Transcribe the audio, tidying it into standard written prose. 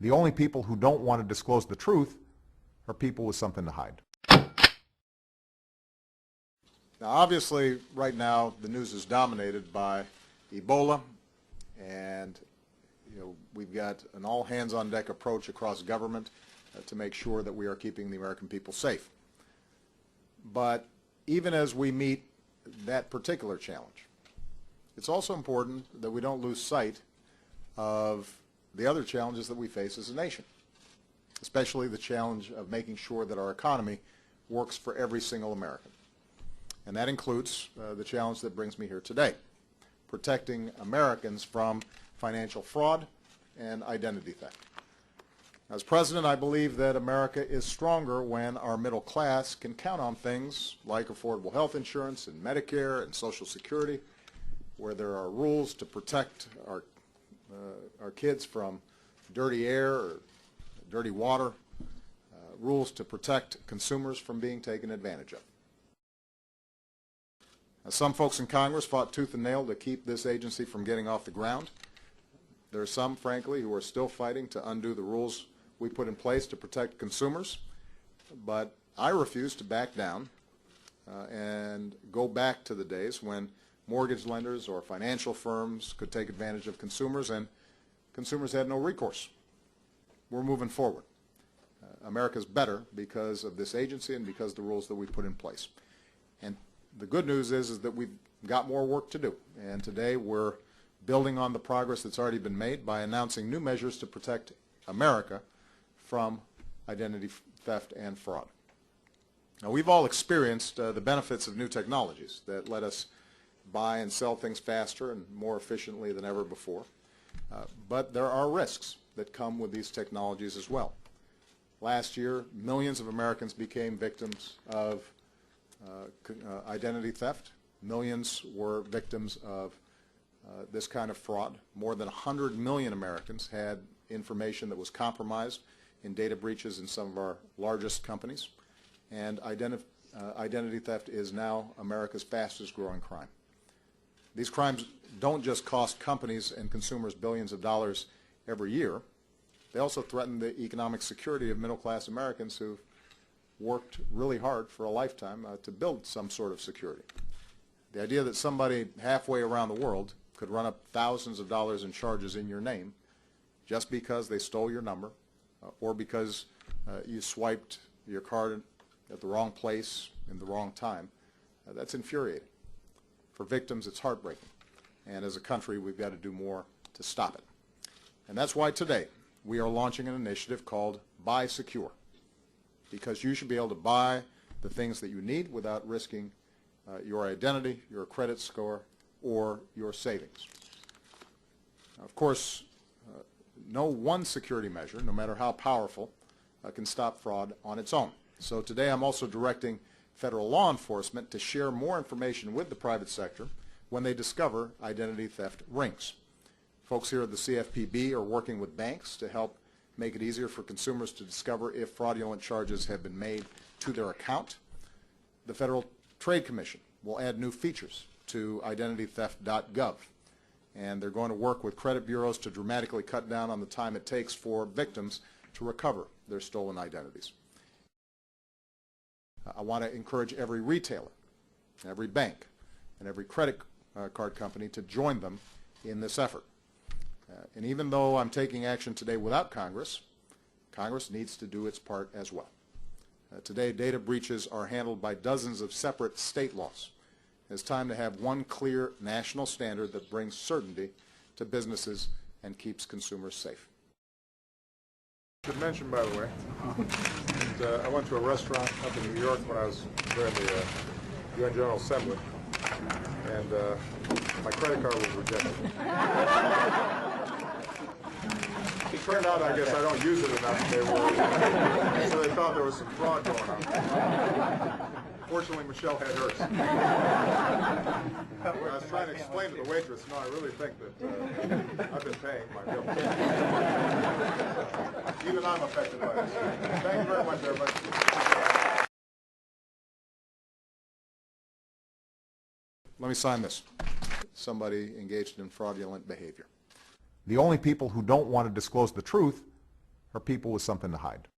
The only people who don't want to disclose the truth are people with something to hide. Now, obviously, right now, the news is dominated by Ebola, and we've got an all-hands-on-deck approach across government to make sure that we are keeping the American people safe. But even as we meet that particular challenge, it's also important that we don't lose sight of the other challenges that we face as a nation, especially the challenge of making sure that our economy works for every single American. And that includes the challenge that brings me here today, protecting Americans from financial fraud and identity theft. As president, I believe that America is stronger when our middle class can count on things like affordable health insurance and Medicare and Social Security, where there are rules to protect our kids from dirty air or dirty water, rules to protect consumers from being taken advantage of. Now, some folks in Congress fought tooth and nail to keep this agency from getting off the ground. There are some, frankly, who are still fighting to undo the rules we put in place to protect consumers, but I refuse to back down and go back to the days when mortgage lenders or financial firms could take advantage of consumers and consumers had no recourse. We're moving forward. America's better because of this agency and because of the rules that we put in place. And the good news is that we've got more work to do, and today we're building on the progress that's already been made by announcing new measures to protect America from identity theft and fraud. Now, we've all experienced the benefits of new technologies that let us buy and sell things faster and more efficiently than ever before. But there are risks that come with these technologies as well. Last year, millions of Americans became victims of identity theft. Millions were victims of this kind of fraud. More than 100 million Americans had information that was compromised in data breaches in some of our largest companies. And identity theft is now America's fastest growing crime. These crimes don't just cost companies and consumers billions of dollars every year. They also threaten the economic security of middle-class Americans who've worked really hard for a lifetime to build some sort of security. The idea that somebody halfway around the world could run up thousands of dollars in charges in your name just because they stole your number or because you swiped your card at the wrong place in the wrong time, that's infuriating. For victims, it's heartbreaking. And as a country, we've got to do more to stop it. And that's why today we are launching an initiative called Buy Secure, because you should be able to buy the things that you need without risking your identity, your credit score, or your savings. Now, of course, no one security measure, no matter how powerful, can stop fraud on its own. So today I'm also directing federal law enforcement to share more information with the private sector when they discover identity theft rings. Folks here at the CFPB are working with banks to help make it easier for consumers to discover if fraudulent charges have been made to their account. The Federal Trade Commission will add new features to identitytheft.gov, and they're going to work with credit bureaus to dramatically cut down on the time it takes for victims to recover their stolen identities. I want to encourage every retailer, every bank, and every credit card company to join them in this effort. And even though I'm taking action today without Congress, Congress needs to do its part as well. Today, data breaches are handled by dozens of separate state laws. It's time to have one clear national standard that brings certainty to businesses and keeps consumers safe. I should mention, by the way, that I went to a restaurant up in New York when I was there in the UN General Assembly, and my credit card was rejected. It turned out, I guess, I don't use it enough. So they thought there was some fraud going on. Fortunately, Michelle had hers. I was trying to explain to the waitress, no, I really think that I've been paying my bills. Even I'm affected by this. Thank you very much, everybody. Let me sign this. Somebody engaged in fraudulent behavior. The only people who don't want to disclose the truth are people with something to hide.